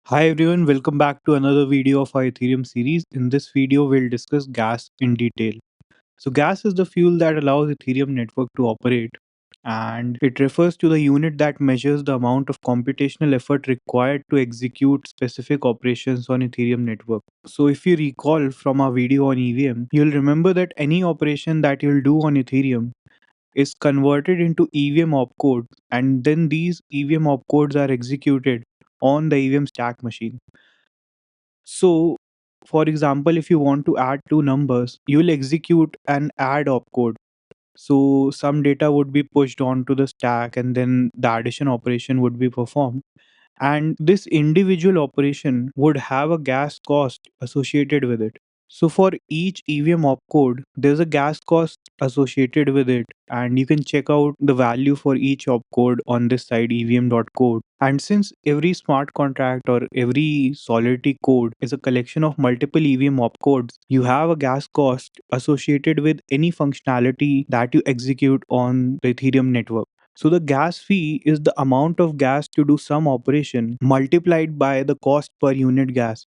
Hi everyone, welcome back to another video of our Ethereum series. In this video, we'll discuss gas in detail. So gas is the fuel that allows Ethereum network to operate, and it refers to the unit that measures the amount of computational effort required to execute specific operations on Ethereum network. So if you recall from our video on EVM, you'll remember that any operation that you'll do on Ethereum is converted into EVM opcode, and then these EVM opcodes are executed on the EVM stack machine. So, for example, if you want to add two numbers, you will execute an add opcode. So, some data would be pushed onto the stack and then the addition operation would be performed. And this individual operation would have a gas cost associated with it. So for each EVM opcode, there's a gas cost associated with it, and you can check out the value for each opcode on this site evm.code. And since every smart contract or every Solidity code is a collection of multiple EVM opcodes, you have a gas cost associated with any functionality that you execute on the Ethereum network. So the gas fee is the amount of gas to do some operation multiplied by the cost per unit gas.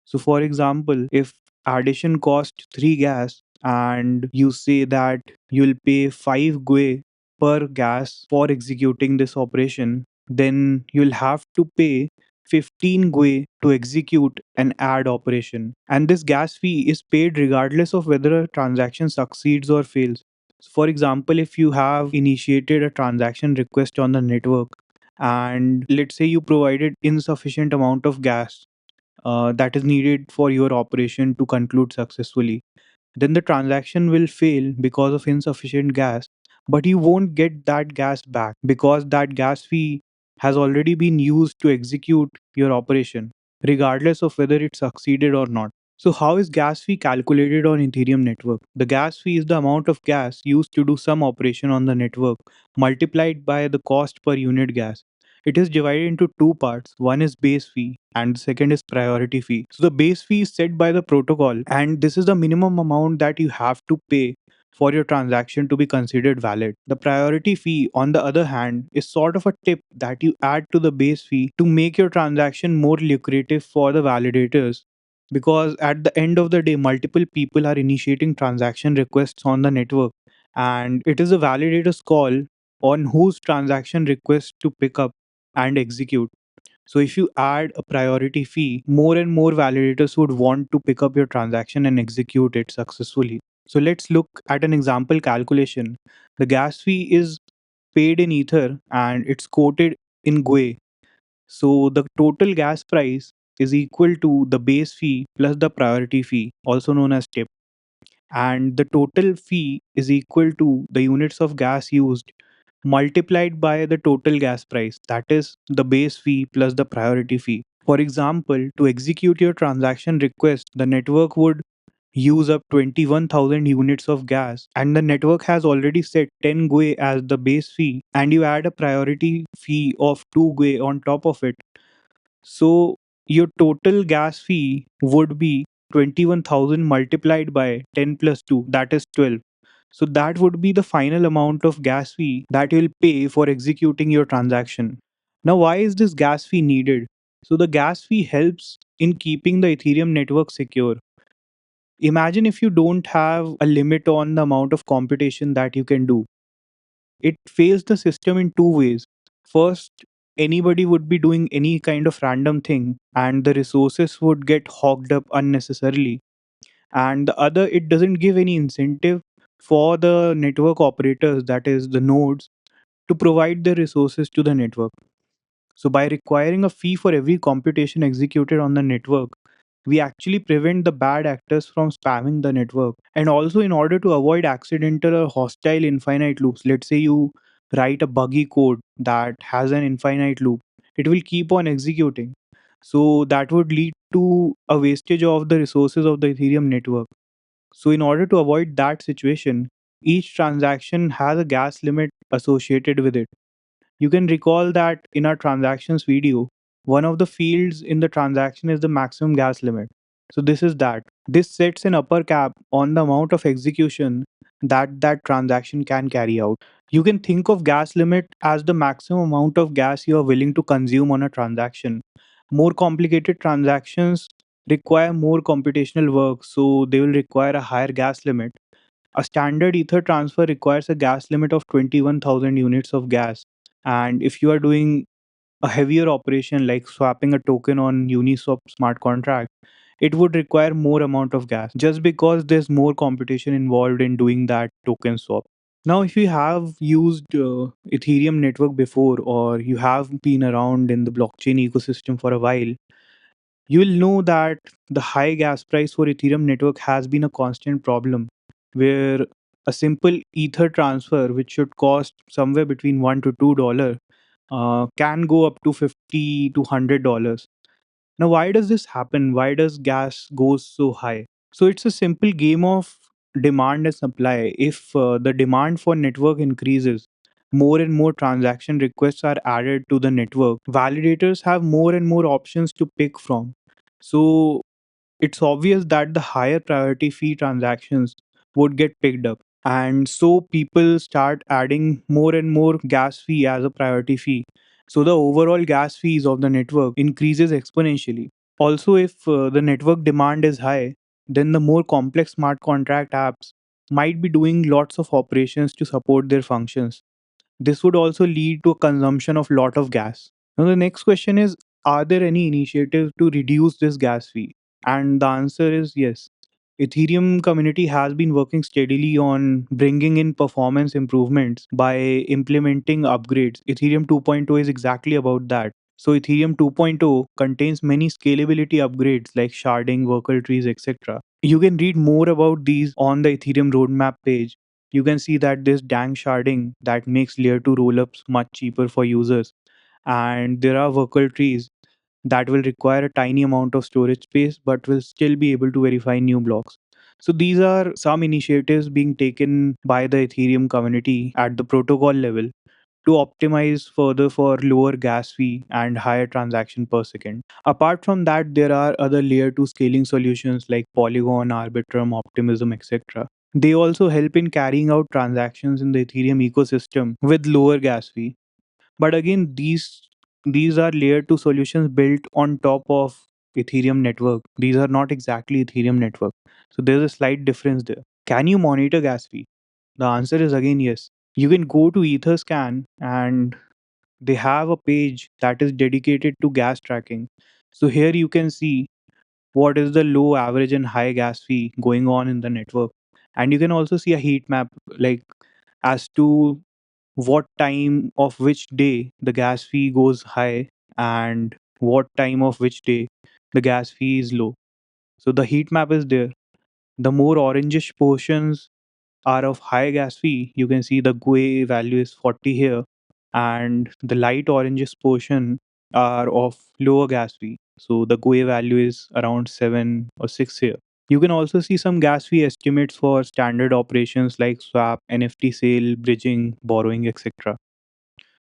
So for example, if addition costs 3 gas and you say that you'll pay 5 GUI per gas for executing this operation, then you'll have to pay 15 GUI to execute an add operation. And this gas fee is paid regardless of whether a transaction succeeds or fails. So for example, if you have initiated a transaction request on the network and let's say you provided insufficient amount of gas that is needed for your operation to conclude successfully, then the transaction will fail because of insufficient gas, but you won't get that gas back because that gas fee has already been used to execute your operation, regardless of whether it succeeded or not. So, how is gas fee calculated on Ethereum network? The gas fee is the amount of gas used to do some operation on the network multiplied by the cost per unit gas. It is divided into two parts. One is base fee and the second is priority fee. So the base fee is set by the protocol, and this is the minimum amount that you have to pay for your transaction to be considered valid. The priority fee, on the other hand, is sort of a tip that you add to the base fee to make your transaction more lucrative for the validators. Because at the end of the day, multiple people are initiating transaction requests on the network, and it is a validator's call on whose transaction request to pick up and execute. So if you add a priority fee, more and more validators would want to pick up your transaction and execute it successfully. So let's look at an example calculation. The gas fee is paid in Ether and it's quoted in GUI. So the total gas price is equal to the base fee plus the priority fee, also known as tip. And the total fee is equal to the units of gas used multiplied by the total gas price, that is the base fee plus the priority fee. For example, to execute your transaction request, the network would use up 21,000 units of gas, and the network has already set 10 GUI as the base fee, and you add a priority fee of 2 GUI on top of it. So your total gas fee would be 21,000 multiplied by 10 plus 2, that is 12. So that would be the final amount of gas fee that you'll pay for executing your transaction. Now, why is this gas fee needed? So the gas fee helps in keeping the Ethereum network secure. Imagine if you don't have a limit on the amount of computation that you can do. It fails the system in two ways. First, anybody would be doing any kind of random thing and the resources would get hogged up unnecessarily. And the other, it doesn't give any incentive for the network operators, that is the nodes, to provide the resources to the network. So by requiring a fee for every computation executed on the network, we actually prevent the bad actors from spamming the network. And also, in order to avoid accidental or hostile infinite loops, let's say you write a buggy code that has an infinite loop, it will keep on executing. So that would lead to a wastage of the resources of the Ethereum network. So in order to avoid that situation, each transaction has a gas limit associated with it. You can recall that in our transactions video, one of the fields in the transaction is the maximum gas limit. So this is that. This sets an upper cap on the amount of execution that that transaction can carry out. You can think of gas limit as the maximum amount of gas you are willing to consume on a transaction. More complicated transactions require more computational work, so they will require a higher gas limit. A standard Ether transfer requires a gas limit of 21,000 units of gas. And if you are doing a heavier operation like swapping a token on Uniswap smart contract, it would require more amount of gas just because there's more computation involved in doing that token swap. Now, if you have used Ethereum network before, or you have been around in the blockchain ecosystem for a while, you will know that the high gas price for Ethereum network has been a constant problem, where a simple Ether transfer, which should cost somewhere between $1 to $2, can go up to $50 to $100. Now, why does this happen? Why does gas goes so high? So it's a simple game of demand and supply. If the demand for network increases, more and more transaction requests are added to the network. Validators have more and more options to pick from. So it's obvious that the higher priority fee transactions would get picked up. And so people start adding more and more gas fee as a priority fee. So the overall gas fees of the network increases exponentially. Also, if the network demand is high, then the more complex smart contract apps might be doing lots of operations to support their functions. This would also lead to a consumption of lot of gas. Now the next question is, are there any initiatives to reduce this gas fee? And the answer is yes. Ethereum community has been working steadily on bringing in performance improvements by implementing upgrades. Ethereum 2.0 is exactly about that. So Ethereum 2.0 contains many scalability upgrades like sharding, worker trees, etc. You can read more about these on the Ethereum roadmap page. You can see that this dank sharding that makes layer 2 rollups much cheaper for users. And there are worker trees that will require a tiny amount of storage space but will still be able to verify new blocks. So these are some initiatives being taken by the Ethereum community at the protocol level to optimize further for lower gas fee and higher transaction per second. Apart from that, there are other layer 2 scaling solutions like Polygon, Arbitrum, Optimism, etc. They also help in carrying out transactions in the Ethereum ecosystem with lower gas fee. But again, these are layer 2 solutions built on top of Ethereum network. These are not exactly Ethereum network. So there's a slight difference there. Can you monitor gas fee? The answer is again yes. You can go to Etherscan and they have a page that is dedicated to gas tracking. So here you can see what is the low, average, and high gas fee going on in the network. And you can also see a heat map like as to what time of which day the gas fee goes high and what time of which day the gas fee is low. So the heat map is there. The more orangish portions are of high gas fee, you can see the GUI value is 40 here, and the light orangish portion are of lower gas fee. So the GUI value is around 7 or 6 here. You can also see some gas fee estimates for standard operations like swap, NFT sale, bridging, borrowing, etc.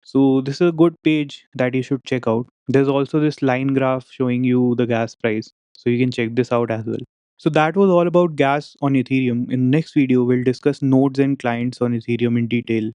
So this is a good page that you should check out. There's also this line graph showing you the gas price. So you can check this out as well. So that was all about gas on Ethereum. In the next video, we'll discuss nodes and clients on Ethereum in detail.